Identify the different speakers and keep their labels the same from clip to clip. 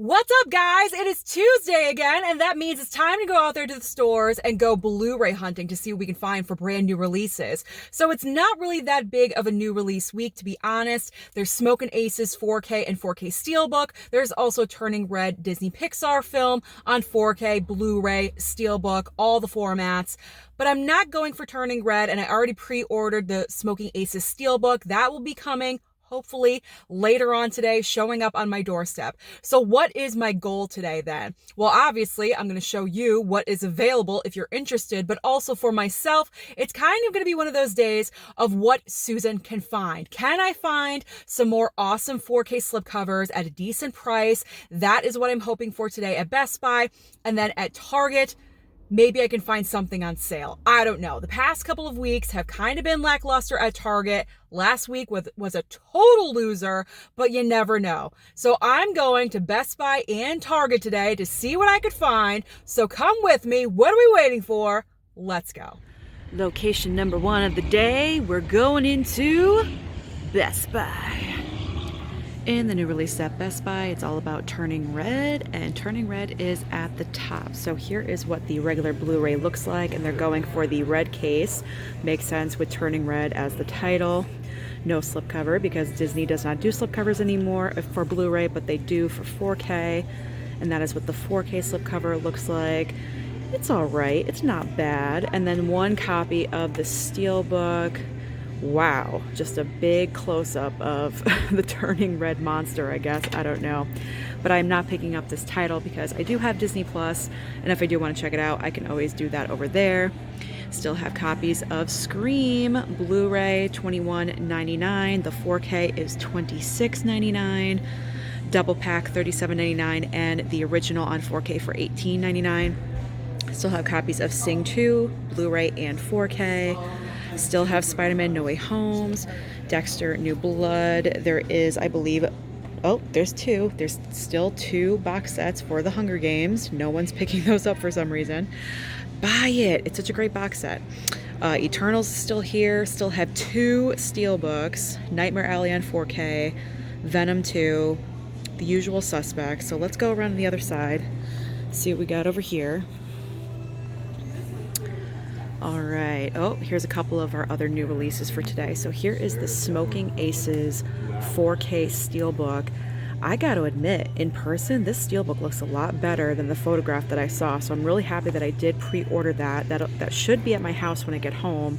Speaker 1: What's up, guys? It is Tuesday again, and that means it's time to go out there to the stores and go Blu-ray hunting to see what we can find for brand new releases. So it's not really that big of a new release week, to be honest. There's Smokin' Aces 4K and 4K Steelbook. There's also Turning Red Disney Pixar film on 4K, Blu-ray, Steelbook, all the formats. But I'm not going for Turning Red, and I already pre-ordered the Smokin' Aces Steelbook. That will be coming hopefully later on today, showing up on my doorstep. So what is my goal today then? Well, obviously, I'm going to show you what is available if you're interested, but also for myself, it's kind of going to be one of those days of what Susan can find. Can I find some more awesome 4K slipcovers at a decent price? That is what I'm hoping for today at Best Buy. And then at Target, maybe I can find something on sale. I don't know. The past couple of weeks have kind of been lackluster at Target. Last week was a total loser, but you never know. So I'm going to Best Buy and Target today to see what I could find. So come with me. What are we waiting for? Let's go. Location number one of the day. We're going into Best Buy. In the new release at Best Buy, it's all about Turning Red, and Turning Red is at the top. So here is what the regular Blu-ray looks like, and they're going for the red case. Makes sense with Turning Red as the title. No slipcover because Disney does not do slipcovers anymore for Blu-ray, but they do for 4K, and that is what the 4K slipcover looks like. It's all right. It's not bad. And then one copy of the Steelbook. Wow, just a big close-up of the Turning Red monster, I guess. I don't know. But I'm not picking up this title because I do have Disney Plus, and if I do want to check it out, I can always do that over there. Still have copies of Scream, Blu-ray, $21.99. The 4K is $26.99. Double pack, $37.99, and the original on 4K for $18.99. Still have copies of Sing 2, Blu-ray and 4K. Still have Spider-Man No Way Homes, Dexter New Blood. There is, I believe, there's two. There's still two box sets for the Hunger Games. No one's picking those up for some reason. Buy it. It's such a great box set. Eternals is still here. Still have two Steelbooks, Nightmare Alley on 4K, Venom 2, The Usual Suspects. So let's go around to the other side, see what we got over here. All right. Oh, here's a couple of our other new releases for today. So here is the Smokin' Aces 4K Steelbook. I got to admit, in person, this Steelbook looks a lot better than the photograph that I saw. So I'm really happy that I did pre-order that. That should be at my house when I get home.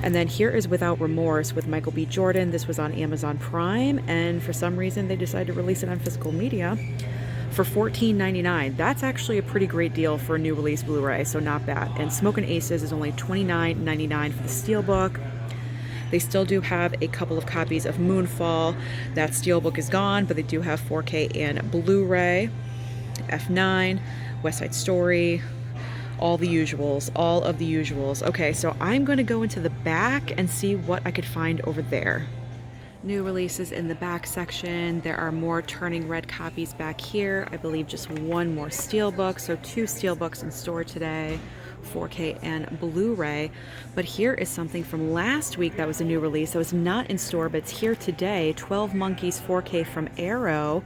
Speaker 1: And then here is Without Remorse with Michael B. Jordan. This was on Amazon Prime, and for some reason they decided to release it on physical media for $14.99. That's actually a pretty great deal for a new release Blu-ray, so not bad. And Smokin' Aces is only $29.99 for the Steelbook. They still do have a couple of copies of Moonfall. That Steelbook is gone, but they do have 4K and Blu-ray. F9, West Side Story, all of the usuals. Okay, so I'm going to go into the back and see what I could find over there. New releases in the back section. There are more Turning Red copies back here. I believe just one more Steelbook, so two Steelbooks in store today, 4K and Blu-ray. But here is something from last week that was a new release. That was not in store, but it's here today. 12 Monkeys 4K from Arrow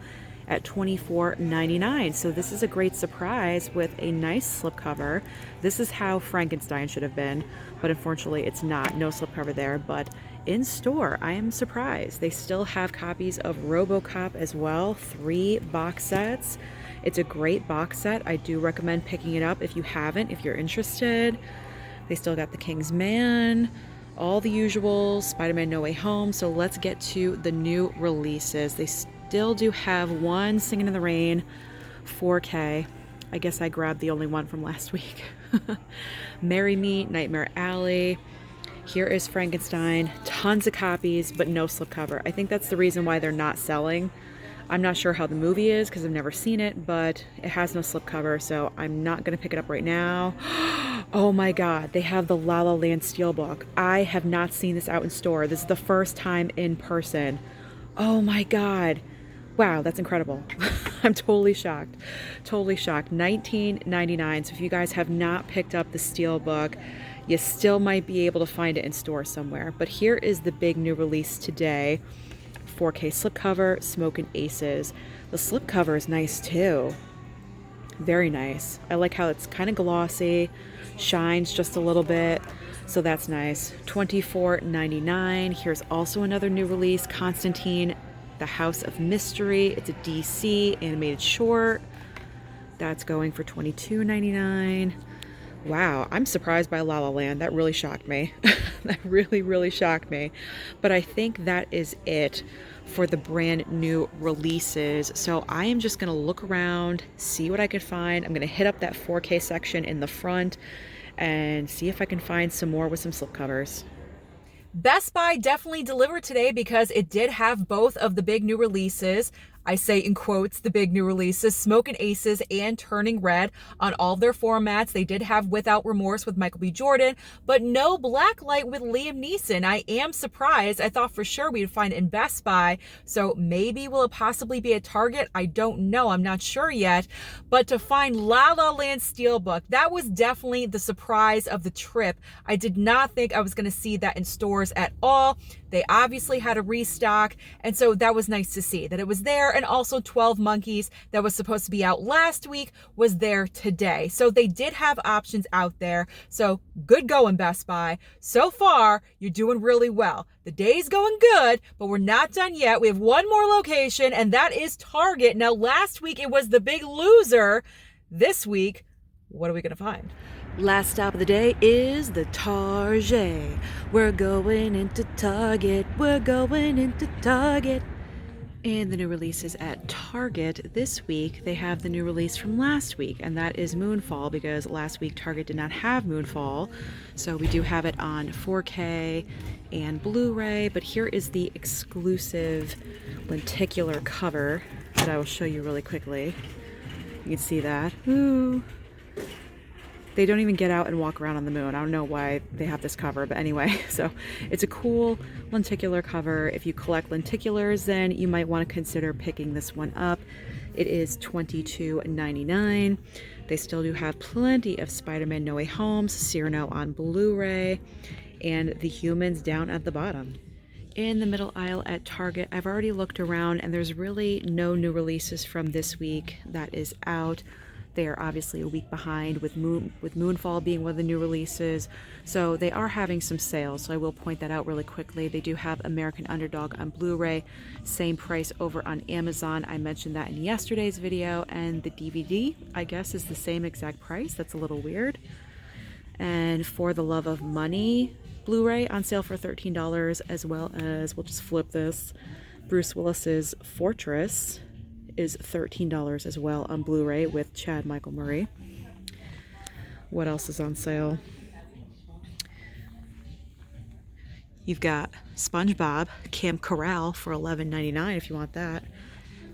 Speaker 1: at $24.99. So this is a great surprise with a nice slipcover. This is how Frankenstein should have been, but unfortunately it's not. No slipcover there, but in store, I am surprised. They still have copies of RoboCop as well, 3 box sets. It's a great box set. I do recommend picking it up if you haven't, if you're interested. They still got The King's Man, all the usuals, Spider-Man No Way Home. So let's get to the new releases. They still do have one Singing in the Rain, 4K. I guess I grabbed the only one from last week. Marry Me, Nightmare Alley. Here is Frankenstein. Tons of copies, but no slipcover. I think that's the reason why they're not selling. I'm not sure how the movie is because I've never seen it, but it has no slipcover, so I'm not going to pick it up right now. Oh my God, they have the La La Land Steelbook. I have not seen this out in store. This is the first time in person. Oh my God. Wow, that's incredible. I'm totally shocked. Totally shocked. $19.99. So if you guys have not picked up the Steelbook, you still might be able to find it in store somewhere. But here is the big new release today. 4K slipcover, Smokin' Aces. The slipcover is nice too. Very nice. I like how it's kind of glossy, shines just a little bit, so that's nice. $24.99. Here's also another new release, Constantine, The House of Mystery. It's a DC animated short. That's going for $22.99. Wow, I'm surprised by La La Land. That really shocked me. That really shocked me. But I think that is it for the brand new releases. So I am just gonna look around, see what I can find. I'm gonna hit up that 4K section in the front and see if I can find some more with some slipcovers. Best Buy definitely delivered today because it did have both of the big new releases. I say in quotes, the big new releases, Smokin' Aces and Turning Red on all of their formats. They did have Without Remorse with Michael B. Jordan, but no Blacklight with Liam Neeson. I am surprised. I thought for sure we'd find it in Best Buy. So maybe will it possibly be at Target? I don't know. I'm not sure yet. But to find La La Land Steelbook, that was definitely the surprise of the trip. I did not think I was going to see that in stores at all. They obviously had a restock, and so that was nice to see that it was there. And also 12 Monkeys, that was supposed to be out last week, was there today. So they did have options out there. So good going, Best Buy. So far, you're doing really well. The day's going good, but we're not done yet. We have one more location, and that is Target. Now, last week it was the big loser. This week, what are we going to find? Last stop of the day is the Target. We're going into Target. We're going into Target. And the new releases at Target this week, they have the new release from last week, and that is Moonfall, because last week Target did not have Moonfall. So we do have it on 4K and Blu-ray, but here is the exclusive lenticular cover that I will show you really quickly. You can see that. Ooh. They don't even get out and walk around on the moon. I don't know why they have this cover, but anyway, so it's a cool lenticular cover. If you collect lenticulars, then you might want to consider picking this one up. It is $22.99. They still do have plenty of Spider-Man No Way Home, Cyrano on Blu-ray, and The Humans down at the bottom. In the middle aisle at Target, I've already looked around, and there's really no new releases from this week that is out. They are obviously a week behind with Moonfall being one of the new releases. So they are having some sales. So I will point that out really quickly. They do have American Underdog on Blu-ray. Same price over on Amazon. I mentioned that in yesterday's video. And the DVD, I guess, is the same exact price. That's a little weird. And For the Love of Money Blu-ray on sale for $13, as well as, we'll just flip this, Bruce Willis's Fortress is $13 as well on Blu-ray with Chad Michael Murray. What else is on sale? You've got SpongeBob Camp Corral for $11.99 if you want that.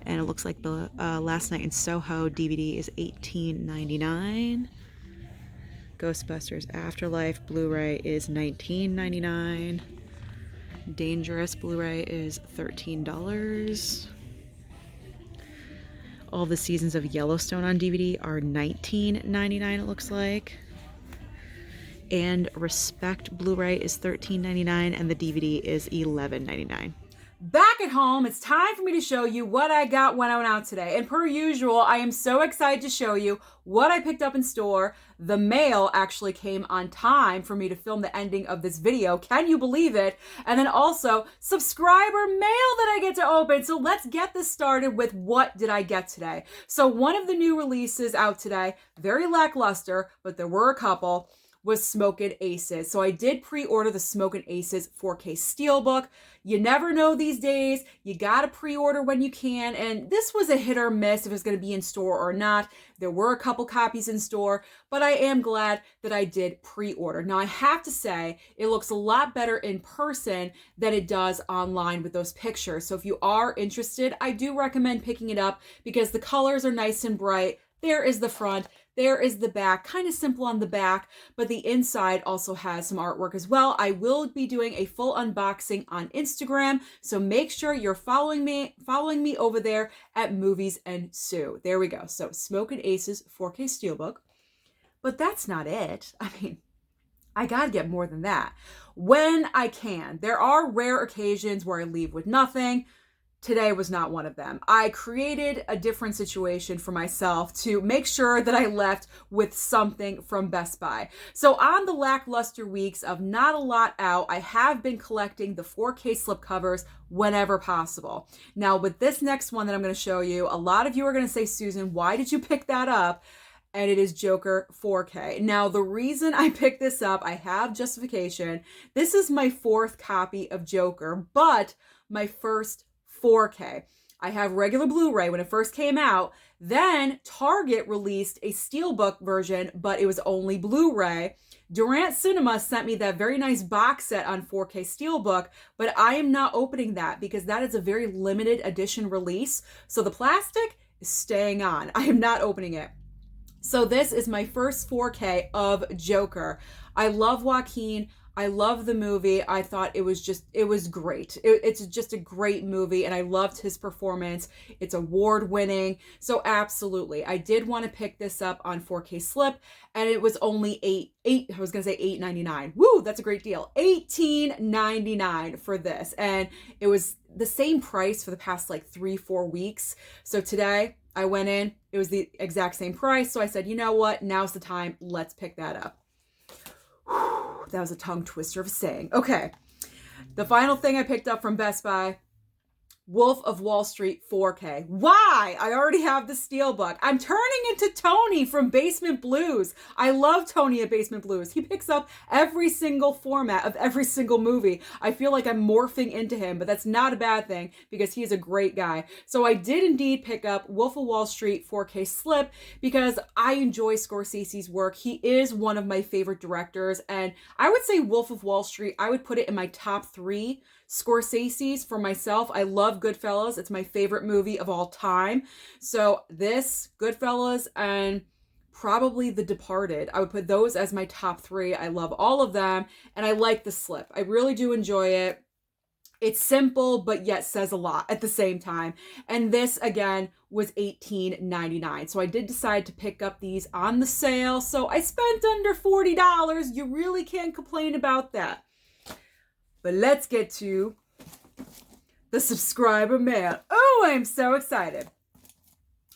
Speaker 1: And it looks like the Last Night in Soho DVD is $18.99. Ghostbusters Afterlife Blu-ray is $19.99. Dangerous Blu-ray is $13. All the seasons of Yellowstone on DVD are $19.99, it looks like. And Respect Blu-ray is $13.99 and the DVD is $11.99. Back at home, it's time for me to show you what I got when I went out today. And per usual, I am so excited to show you what I picked up in store. The mail actually came on time for me to film the ending of this video. Can you believe it? And then also subscriber mail that I get to open. So let's get this started with what did I get today. So one of the new releases out today, very lackluster, but there were a couple, was Smokin' Aces. So I did pre-order the Smokin' Aces 4K Steelbook. You never know these days. You gotta pre-order when you can. And this was a hit or miss if it's gonna be in store or not. There were a couple copies in store, but I am glad that I did pre-order. Now I have to say, it looks a lot better in person than it does online with those pictures. So if you are interested, I do recommend picking it up because the colors are nice and bright. There is the front. There is the back, kind of simple on the back, but the inside also has some artwork as well. I will be doing a full unboxing on Instagram, so make sure you're following me over there at Movies&Sue. There we go. So Smokin' Aces 4K Steelbook. But that's not it. I mean, I gotta get more than that. When I can. There are rare occasions where I leave with nothing. Today was not one of them. I created a different situation for myself to make sure that I left with something from Best Buy. So on the lackluster weeks of not a lot out, I have been collecting the 4K slipcovers whenever possible. Now with this next one that I'm going to show you, a lot of you are going to say, Susan, why did you pick that up? And it is Joker 4K. Now, the reason I picked this up, I have justification. This is my 4th copy of Joker, but my first 4K. I have regular Blu-ray when it first came out. Then Target released a steelbook version, but it was only Blu-ray. Durant Cinema sent me that very nice box set on 4K steelbook, but I am not opening that because that is a very limited edition release. So the plastic is staying on. I am not opening it. So this is my first 4K of Joker. I love Joaquin. I love the movie. I thought it was great. It's just a great movie, and I loved his performance. It's award-winning. So absolutely, I did want to pick this up on 4K slip, and it was only $8.99. Woo, that's a great deal. $18.99 for this, and it was the same price for the past like 3-4 weeks. So today I went in, it was the exact same price. So I said, you know what? Now's the time. Let's pick that up. That was a tongue twister of a saying. Okay. The final thing I picked up from Best Buy, Wolf of Wall Street 4K. Why? I already have the steelbook. I'm turning into Tony from Basement Blues. I love Tony at Basement Blues. He picks up every single format of every single movie. I feel like I'm morphing into him, but that's not a bad thing because he is a great guy. So I did indeed pick up Wolf of Wall Street 4K slip because I enjoy Scorsese's work. He is one of my favorite directors, and I would say Wolf of Wall Street, I would put it in my top 3 Scorsese's for myself. I love Goodfellas. It's my favorite movie of all time. So this, Goodfellas, and probably The Departed, I would put those as my top 3. I love all of them, and I like the slip. I really do enjoy it. It's simple, but yet says a lot at the same time. And this, again, was $18.99. So I did decide to pick up these on the sale. So I spent under $40. You really can't complain about that. But let's get to the subscriber mail. Oh, I'm so excited.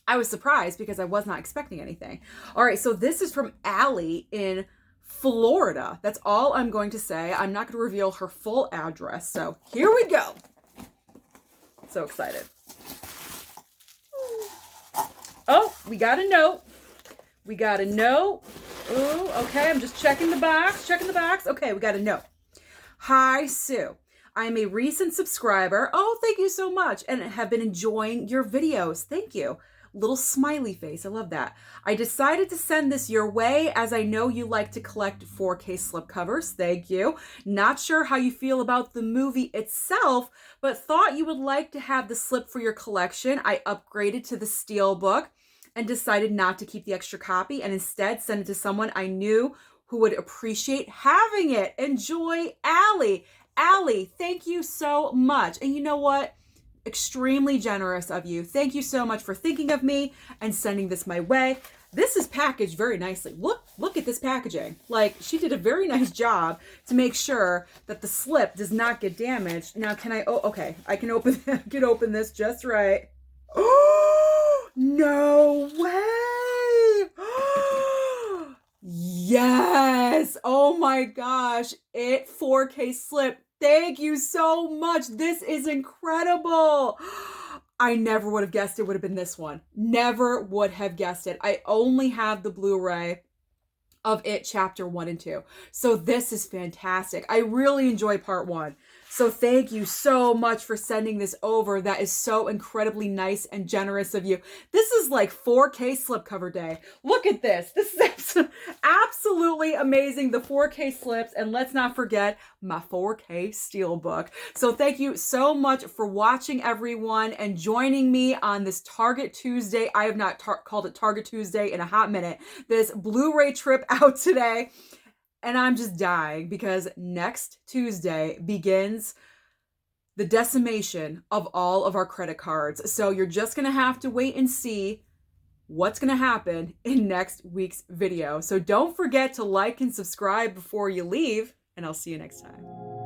Speaker 1: I was surprised because I was not expecting anything. All right, so this is from Allie in Florida. That's all I'm going to say. I'm not going to reveal her full address. So here we go. So excited. Oh, we got a note. We got a note. Ooh, okay, I'm just checking the box. Okay, we got a note. Hi, Sue. I'm a recent subscriber. Oh, thank you so much. And have been enjoying your videos. Thank you. Little smiley face. I love that. I decided to send this your way as I know you like to collect 4K slipcovers. Thank you. Not sure how you feel about the movie itself, but thought you would like to have the slip for your collection. I upgraded to the steelbook and decided not to keep the extra copy and instead send it to someone I knew who would appreciate having it. Enjoy, Allie. Allie, thank you so much. And you know what? Extremely generous of you. Thank you so much for thinking of me and sending this my way. This is packaged very nicely. Look at this packaging. Like, she did a very nice job to make sure that the slip does not get damaged. Now, can I, oh, okay. I can open this just right. Oh, no way. Yes. Oh my gosh. It 4K slip. Thank you so much. This is incredible. I never would have guessed it would have been this one. Never would have guessed it. I only have the Blu-ray of it chapter 1 and 2. So this is fantastic. I really enjoy part 1. So thank you so much for sending this over. That is so incredibly nice and generous of you. This is like 4K slipcover day. Look at this. This is absolutely amazing. The 4K slips, and let's not forget my 4K steelbook. So thank you so much for watching, everyone, and joining me on this Target Tuesday. I have not called it Target Tuesday in a hot minute. This Blu-ray trip out today. And I'm just dying because next Tuesday begins the decimation of all of our credit cards. So you're just going to have to wait and see what's going to happen in next week's video. So don't forget to like and subscribe before you leave, and I'll see you next time.